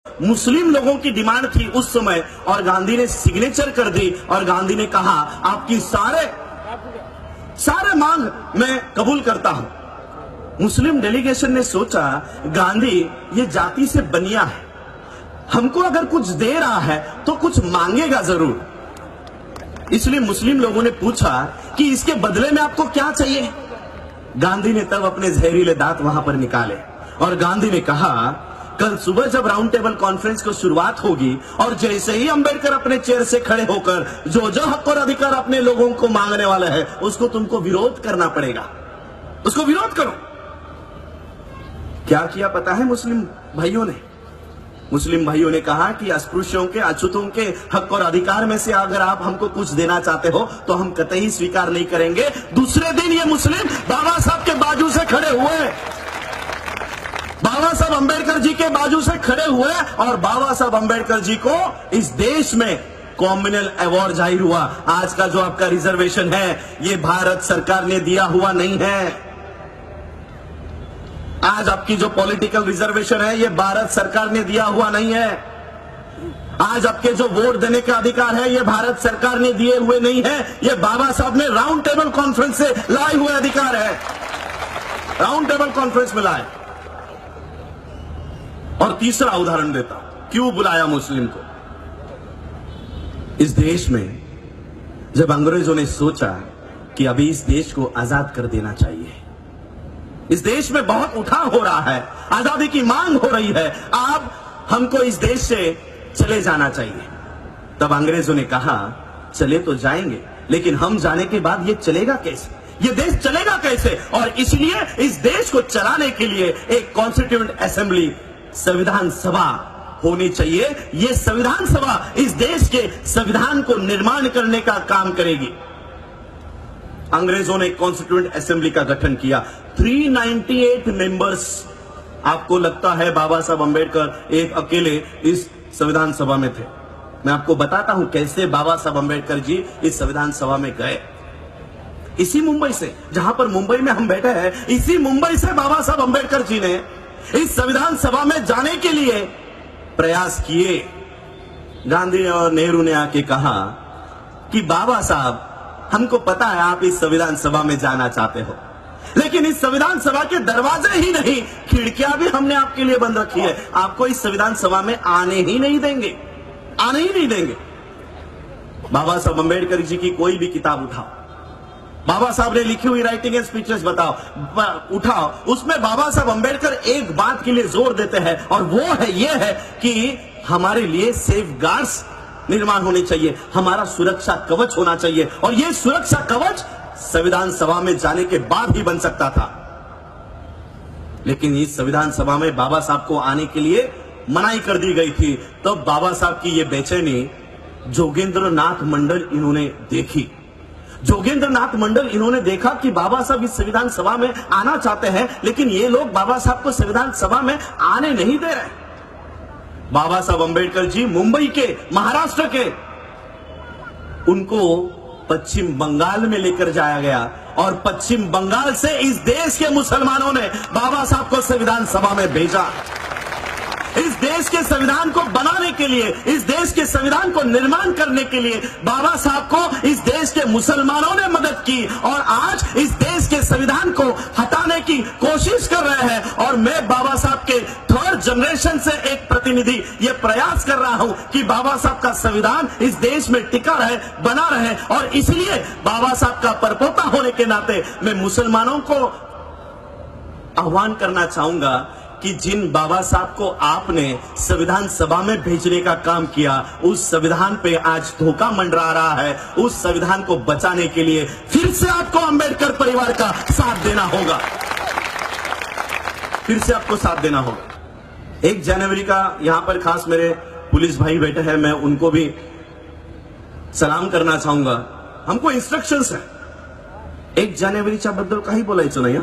मुस्लिम लोगों की डिमांड थी उस समय, और गांधी ने सिग्नेचर कर दी और गांधी ने कहा आपकी सारे मांग मैं कबूल करता हूं। मुस्लिम डेलीगेशन ने सोचा गांधी ये जाति से बनिया है, हमको अगर कुछ दे रहा है तो कुछ मांगेगा जरूर। इसलिए मुस्लिम लोगों ने पूछा कि इसके बदले में आपको क्या चाहिए। गांधी ने तब अपने जहरीले दांत वहां पर निकाले और गांधी ने कहा कल सुबह जब राउंड टेबल कॉन्फ्रेंस को शुरुआत होगी और जैसे ही अंबेडकर अपने चेयर से खड़े होकर जो जो हक और अधिकार अपने लोगों को मांगने वाला है उसको तुमको विरोध करना पड़ेगा, उसको विरोध करो। क्या किया पता है मुस्लिम भाइयों ने? मुस्लिम भाइयों ने कहा कि अस्पृश्यों के, अछूतों के हक और अधिकार में से अगर आप हमको कुछ देना चाहते हो तो हम कतई स्वीकार नहीं करेंगे। दूसरे दिन ये मुस्लिम बाबा साहब के बाजू से खड़े हुए, बाबा साहब अंबेडकर जी के बाजू से खड़े हुए और बाबा साहब अंबेडकर जी को इस देश में कॉम्युनल अवार्ड जाहिर हुआ। आज का जो आपका रिजर्वेशन है ये भारत सरकार ने दिया हुआ नहीं है। आज आपकी जो पॉलिटिकल रिजर्वेशन है ये भारत सरकार ने दिया हुआ नहीं है। आज आपके जो वोट देने का अधिकार है ये भारत सरकार ने दिए हुए नहीं है, ये बाबा साहब ने राउंड टेबल कॉन्फ्रेंस से लाए हुए अधिकार है, राउंड टेबल कॉन्फ्रेंस में लाए। और तीसरा उदाहरण देता हूं, क्यों बुलाया मुस्लिम को। इस देश में जब अंग्रेजों ने सोचा कि अभी इस देश को आजाद कर देना चाहिए, इस देश में बहुत उठाव हो रहा है, आजादी की मांग हो रही है, अब हमको इस देश से चले जाना चाहिए, तब अंग्रेजों ने कहा चले तो जाएंगे लेकिन हम जाने के बाद ये चलेगा कैसे, ये देश चलेगा कैसे। और इसलिए इस देश को चलाने के लिए एक कॉन्स्टिट्यूएंट असेंबली, संविधान सभा होनी चाहिए। ये संविधान सभा इस देश के संविधान को निर्माण करने का काम करेगी। अंग्रेजों ने कॉन्स्टिट्यूएंट असेंबली का गठन किया, 398 मेंबर्स। आपको लगता है बाबा साहब अंबेडकर एक अकेले इस संविधान सभा में थे? मैं आपको बताता हूं कैसे बाबा साहब अंबेडकर जी इस संविधान सभा में गए। इसी मुंबई से, जहां पर मुंबई में हम बैठे हैं, इसी मुंबई से बाबा साहब अंबेडकर जी ने इस संविधान सभा में जाने के लिए प्रयास किए। गांधी और नेहरू ने आके कहा कि बाबा साहब हमको पता है आप इस संविधान सभा में जाना चाहते हो, लेकिन इस संविधान सभा के दरवाजे ही नहीं खिड़कियां भी हमने आपके लिए बंद रखी है, आपको इस संविधान सभा में आने ही नहीं देंगे, आने ही नहीं देंगे। बाबा साहब अंबेडकर जी की कोई भी किताब उठाओ, बाबा साहब ने लिखी हुई राइटिंग एंड स्पीचेस उठाओ, उसमें बाबा साहब अंबेडकर एक बात के लिए जोर देते हैं और वो है ये है कि हमारे लिए सेफ गार्ड्स निर्माण होने चाहिए, हमारा सुरक्षा कवच होना चाहिए। और ये सुरक्षा कवच संविधान सभा में जाने के बाद ही बन सकता था, लेकिन इस संविधान सभा में बाबा साहब को आने के लिए मनाही कर दी गई थी। तब बाबा साहब की ये बेचैनी जोगेंद्र नाथ मंडल इन्होंने देखी। जोगेंद्र नाथ मंडल इन्होंने देखा कि बाबा साहब इस संविधान सभा में आना चाहते हैं, लेकिन ये लोग बाबा साहब को संविधान सभा में आने नहीं दे रहे। बाबा साहब अंबेडकर जी मुंबई के, महाराष्ट्र के, उनको पश्चिम बंगाल में लेकर जाया गया और पश्चिम बंगाल से इस देश के मुसलमानों ने बाबा साहब को संविधान सभा में भेजा। इस देश के संविधान को बनाने के लिए, इस देश के संविधान को निर्माण करने के लिए बाबा साहब को इस देश के मुसलमानों ने मदद की और आज इस देश के संविधान को हटाने की कोशिश कर रहे हैं। और मैं बाबा साहब के थर्ड जनरेशन से एक प्रतिनिधि ये प्रयास कर रहा हूं कि बाबा साहब का संविधान इस देश में टिका रहे, बना रहे। और इसलिए बाबा साहब का परपोता होने के नाते मैं मुसलमानों को आह्वान करना चाहूंगा कि जिन बाबा साहब को आपने संविधान सभा में भेजने का काम किया, उस संविधान पे आज धोखा मंडरा रहा है। उस संविधान को बचाने के लिए फिर से आपको अंबेडकर परिवार का साथ देना होगा, फिर से आपको साथ देना होगा। 1 जनवरी का यहां पर खास मेरे पुलिस भाई बैठे हैं, मैं उनको भी सलाम करना चाहूंगा। हमको इंस्ट्रक्शंस है, 1 जानेवारीच्या बद्दल काही बोलायचं नाही।